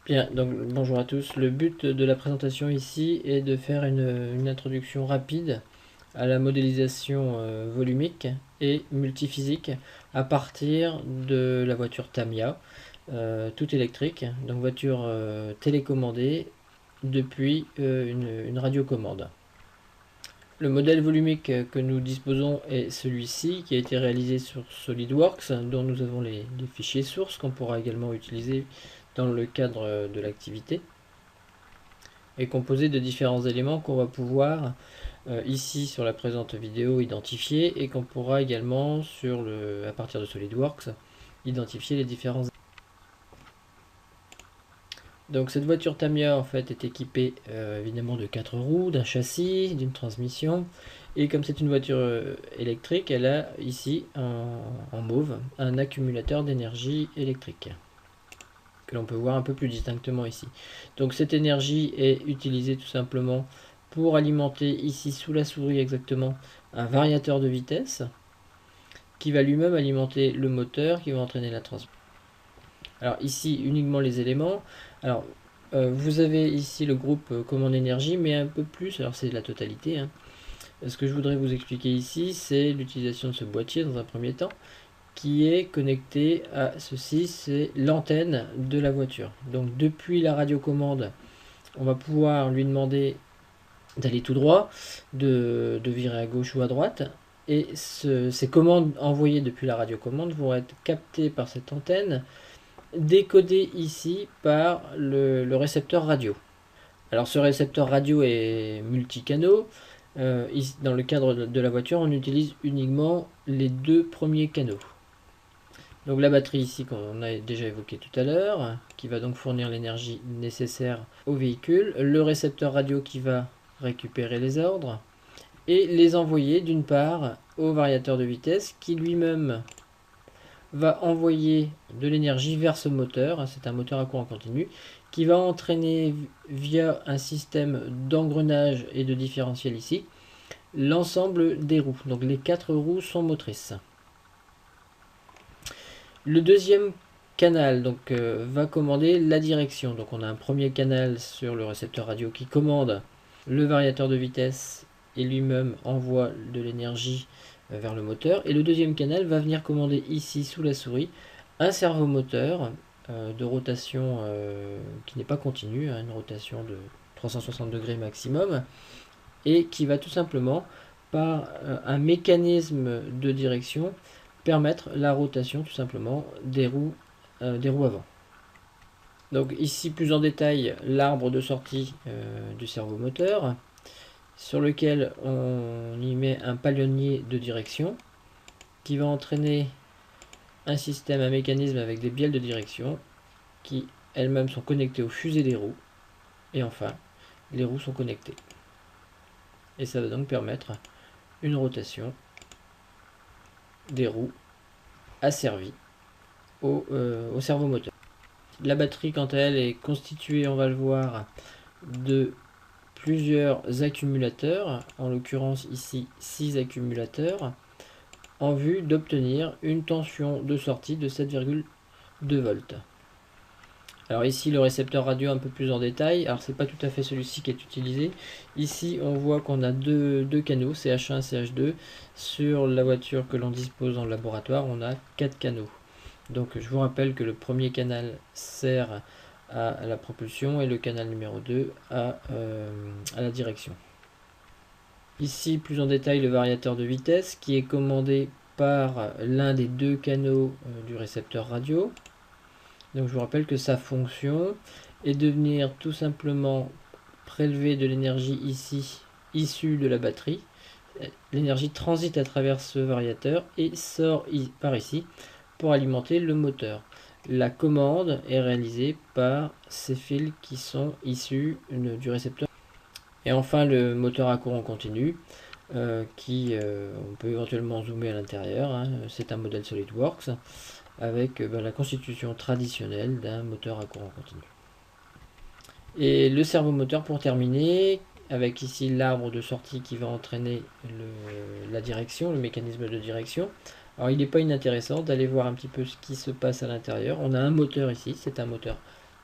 Bien, donc bonjour à tous. Le but de la présentation ici est de faire une introduction rapide à la modélisation volumique et multiphysique à partir de la voiture Tamiya, toute électrique, donc voiture télécommandée depuis une radiocommande. Le modèle volumique que nous disposons est celui-ci, qui a été réalisé sur SolidWorks, dont nous avons les fichiers sources qu'on pourra également utiliser dans le cadre de l'activité, est composé de différents éléments qu'on va pouvoir ici sur la présente vidéo identifier, et qu'on pourra également à partir de SolidWorks identifier les différents. Donc cette voiture Tamiya en fait est équipée évidemment de 4 roues, d'un châssis, d'une transmission, et comme c'est une voiture électrique, elle a ici en mauve un accumulateur d'énergie électrique que l'on peut voir un peu plus distinctement ici. Donc cette énergie est utilisée tout simplement pour alimenter ici sous la souris exactement un variateur de vitesse qui va lui-même alimenter le moteur qui va entraîner la transmission. Alors ici uniquement les éléments. Alors vous avez ici le groupe commande énergie, mais un peu plus, alors c'est la totalité, hein. Ce que je voudrais vous expliquer ici, c'est l'utilisation de ce boîtier dans un premier temps, qui est connecté à ceci, c'est l'antenne de la voiture. Donc depuis la radiocommande, on va pouvoir lui demander d'aller tout droit, de virer à gauche ou à droite, et ces commandes envoyées depuis la radiocommande vont être captées par cette antenne, décodées ici par le récepteur radio. Alors ce récepteur radio est multicanaux. Dans le cadre de la voiture, on utilise uniquement les deux premiers canaux. Donc la batterie ici qu'on a déjà évoqué tout à l'heure, qui va donc fournir l'énergie nécessaire au véhicule, le récepteur radio qui va récupérer les ordres et les envoyer d'une part au variateur de vitesse qui lui-même va envoyer de l'énergie vers ce moteur, c'est un moteur à courant continu, qui va entraîner via un système d'engrenage et de différentiel ici, l'ensemble des roues. Donc les 4 roues sont motrices. Le deuxième canal donc, va commander la direction. Donc on a un premier canal sur le récepteur radio qui commande le variateur de vitesse et lui-même envoie de l'énergie vers le moteur. Et le deuxième canal va venir commander ici sous la souris un servomoteur de rotation qui n'est pas continue, hein, une rotation de 360 degrés maximum, et qui va tout simplement par un mécanisme de direction permettre la rotation tout simplement des roues avant. Donc ici plus en détail l'arbre de sortie du servomoteur, sur lequel on y met un palonnier de direction qui va entraîner un système, un mécanisme avec des bielles de direction qui elles-mêmes sont connectées aux fusées des roues, et enfin les roues sont connectées. Et ça va donc permettre une rotation des roues asservies au servomoteur. La batterie quant à elle est constituée, on va le voir, de plusieurs accumulateurs, en l'occurrence ici 6 accumulateurs, en vue d'obtenir une tension de sortie de 7,2 volts. Alors ici le récepteur radio un peu plus en détail, alors c'est pas tout à fait celui-ci qui est utilisé. Ici on voit qu'on a deux canaux, CH1, CH2. Sur la voiture que l'on dispose dans le laboratoire, on a 4 canaux. Donc je vous rappelle que le premier canal sert à la propulsion et le canal numéro 2 à la direction. Ici plus en détail le variateur de vitesse qui est commandé par l'un des deux canaux du récepteur radio. Donc je vous rappelle que sa fonction est de venir tout simplement prélever de l'énergie ici issue de la batterie. L'énergie transite à travers ce variateur et sort par ici pour alimenter le moteur. La commande est réalisée par ces fils qui sont issus du récepteur. Et enfin le moteur à courant continu on peut éventuellement zoomer à l'intérieur, hein. C'est un modèle SolidWorks avec la constitution traditionnelle d'un moteur à courant continu. Et le servomoteur pour terminer, avec ici l'arbre de sortie qui va entraîner la direction, le mécanisme de direction. Alors il n'est pas inintéressant d'aller voir un petit peu ce qui se passe à l'intérieur. On a un moteur ici, c'est un moteur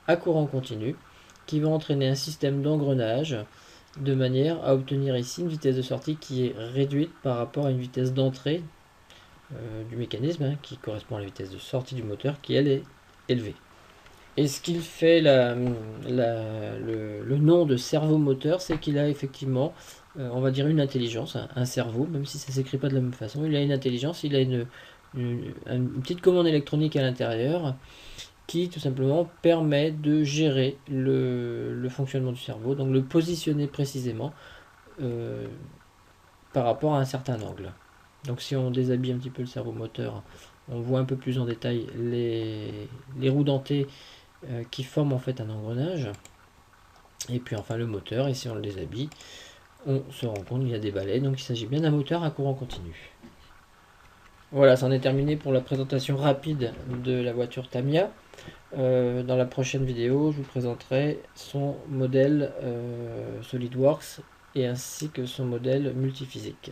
à courant continu qui va entraîner un système d'engrenage de manière à obtenir ici une vitesse de sortie qui est réduite par rapport à une vitesse d'entrée du mécanisme, hein, qui correspond à la vitesse de sortie du moteur qui elle est élevée. Et ce qu'il fait le nom de servomoteur, c'est qu'il a effectivement, on va dire, une intelligence, un cerveau, même si ça ne s'écrit pas de la même façon. Il a une intelligence, il a une petite commande électronique à l'intérieur qui tout simplement permet de gérer le fonctionnement du cerveau, donc le positionner précisément par rapport à un certain angle. Donc si on déshabille un petit peu le cerveau moteur, on voit un peu plus en détail les roues dentées qui forment en fait un engrenage. Et puis enfin le moteur, et si on le déshabille, on se rend compte qu'il y a des balais, donc il s'agit bien d'un moteur à courant continu. Voilà, c'en est terminé pour la présentation rapide de la voiture Tamiya. Dans la prochaine vidéo, je vous présenterai son modèle SolidWorks et ainsi que son modèle multiphysique.